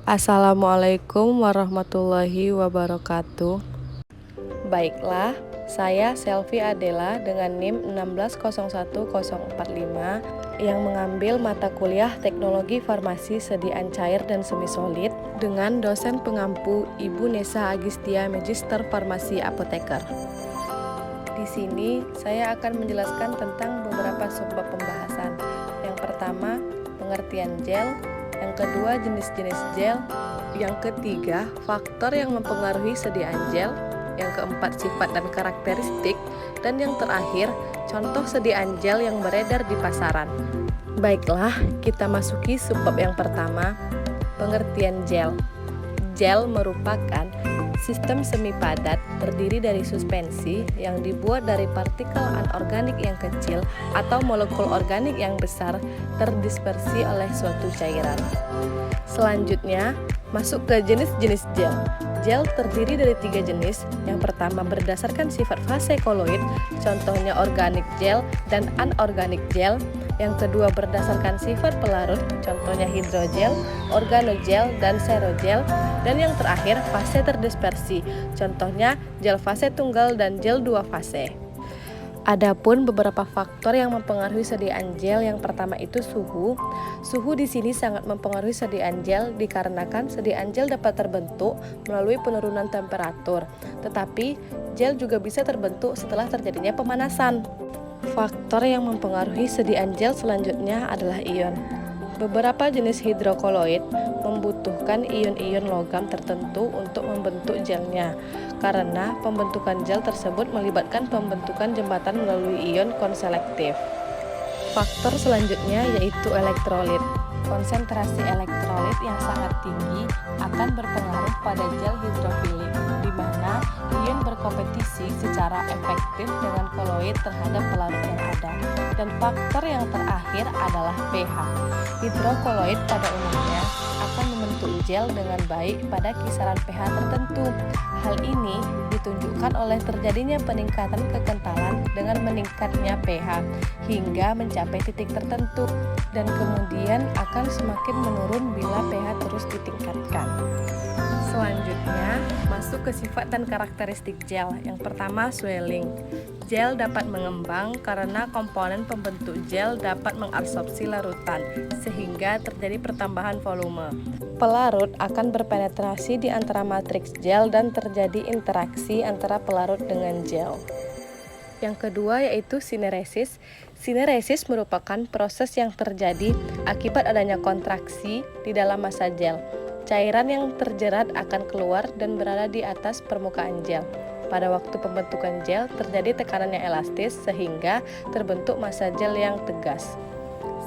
Assalamualaikum warahmatullahi wabarakatuh. Baiklah, saya Selvi Adela dengan NIM 1601045 yang mengambil mata kuliah Teknologi Farmasi Sediaan Cair dan Semisolid dengan dosen pengampu Ibu Nesa Agistia Magister Farmasi Apoteker. Di sini saya akan menjelaskan tentang beberapa subbab pembahasan. Yang pertama, pengertian gel. Yang kedua, jenis-jenis gel. Yang ketiga, faktor yang mempengaruhi sediaan gel. Yang keempat, sifat dan karakteristik. Dan yang terakhir, contoh sediaan gel yang beredar di pasaran. Baiklah, kita masuki subbab yang pertama, pengertian gel. Gel merupakan sistem semi padat terdiri dari suspensi yang dibuat dari partikel anorganik yang kecil atau molekul organik yang besar terdispersi oleh suatu cairan. Selanjutnya, masuk ke jenis-jenis gel. Gel terdiri dari 3 jenis. Yang pertama berdasarkan sifat fase koloid, contohnya organik gel dan anorganik gel. Yang kedua berdasarkan sifat pelarut, contohnya hidrogel, organogel, dan serogel. Dan yang terakhir fase terdispersi, contohnya gel fase tunggal dan gel 2 fase. Adapun beberapa faktor yang mempengaruhi sediaan gel, yang pertama itu suhu. Suhu di sini sangat mempengaruhi sediaan gel dikarenakan sediaan gel dapat terbentuk melalui penurunan temperatur. Tetapi gel juga bisa terbentuk setelah terjadinya pemanasan. Faktor yang mempengaruhi sediaan gel selanjutnya adalah ion. Beberapa jenis hidrokoloid membutuhkan ion-ion logam tertentu untuk membentuk gelnya, karena pembentukan gel tersebut melibatkan pembentukan jembatan melalui ion konselektif. Faktor selanjutnya yaitu elektrolit. Konsentrasi elektrolit yang sangat tinggi akan berpengaruh pada gel hidrofilik, di mana ion berkompetisi secara efektif dengan koloid terhadap pelarut yang ada. Dan faktor yang terakhir adalah pH. Hidrokoloid pada umumnya akan membentuk gel dengan baik pada kisaran pH tertentu. Hal ini ditunjukkan oleh terjadinya peningkatan kekentalan dengan meningkatnya pH hingga mencapai titik tertentu, dan kemudian akan semakin menurun bila pH terus ditingkatkan. Selanjutnya, masuk ke sifat dan karakteristik gel. Yang pertama, swelling. Gel dapat mengembang karena komponen pembentuk gel dapat mengabsorpsi larutan, sehingga terjadi pertambahan volume. Pelarut akan berpenetrasi di antara matriks gel dan terjadi interaksi antara pelarut dengan gel. Yang kedua yaitu sineresis. Sineresis merupakan proses yang terjadi akibat adanya kontraksi di dalam massa gel. Cairan yang terjerat akan keluar dan berada di atas permukaan gel. Pada waktu pembentukan gel terjadi tekanan yang elastis sehingga terbentuk massa gel yang tegas.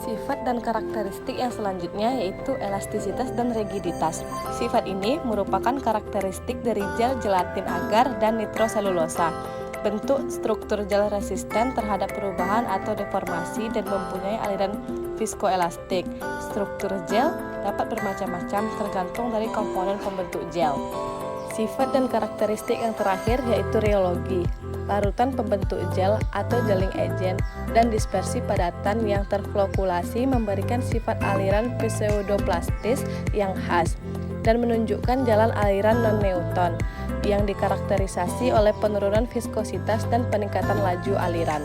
Sifat dan karakteristik yang selanjutnya yaitu elastisitas dan rigiditas. Sifat ini merupakan karakteristik dari gel gelatin agar dan nitroselulosa. Bentuk struktur gel resisten terhadap perubahan atau deformasi dan mempunyai aliran viskoelastik. Struktur gel dapat bermacam-macam tergantung dari komponen pembentuk gel. Sifat dan karakteristik yang terakhir yaitu rheologi. Larutan pembentuk gel atau gelling agent dan dispersi padatan yang terflokulasi memberikan sifat aliran pseudoplastis yang khas dan menunjukkan jalan aliran non-Newton yang dikarakterisasi oleh penurunan viskositas dan peningkatan laju aliran.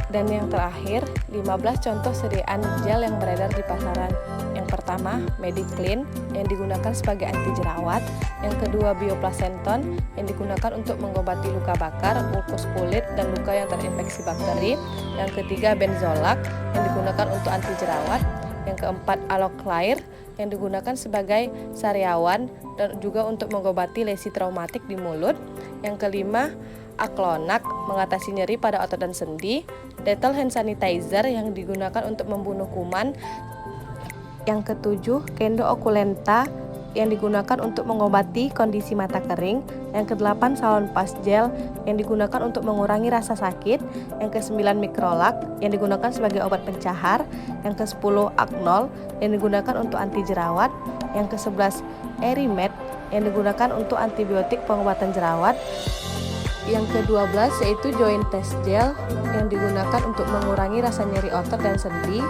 Dan yang terakhir, 15 contoh sediaan gel yang beredar di pasaran. Yang pertama, Mediclean yang digunakan sebagai anti jerawat. Yang kedua, Bioplacenton yang digunakan untuk mengobati luka bakar, ulkus kulit, dan luka yang terinfeksi bakteri. Yang ketiga, Benzolac yang digunakan untuk anti jerawat. Yang keempat, Aloclair yang digunakan sebagai sariawan dan juga untuk mengobati lesi traumatik di mulut. Yang kelima, Aclonac mengatasi nyeri pada otot dan sendi. Dettol hand sanitizer yang digunakan untuk membunuh kuman. Yang ketujuh, Kendo Oculenta yang digunakan untuk mengobati kondisi mata kering. Yang kedelapan, Salonpas gel yang digunakan untuk mengurangi rasa sakit. Yang kesembilan, Microlac yang digunakan sebagai obat pencahar. Yang kesepuluh, Acnol yang digunakan untuk anti jerawat. Yang kesebelas, Erimet yang digunakan untuk antibiotik pengobatan jerawat. Yang ke-12 yaitu Joint Test Gel yang digunakan untuk mengurangi rasa nyeri otot dan sendi.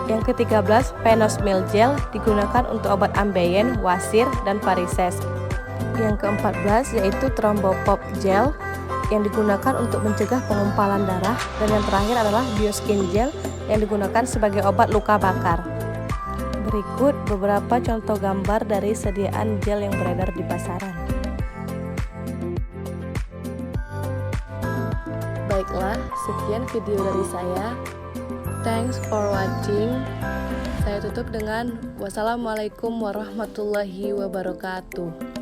Yang ke-13, Penosmil Gel digunakan untuk obat ambeien, wasir, dan varises. Yang ke-14 yaitu Thrombopop Gel yang digunakan untuk mencegah pengumpalan darah. Dan yang terakhir adalah Bioskin Gel yang digunakan sebagai obat luka bakar. Berikut beberapa contoh gambar dari sediaan gel yang beredar di pasaran. Baiklah, sekian video dari saya. Thanks for watching. Saya tutup dengan wassalamualaikum warahmatullahi wabarakatuh.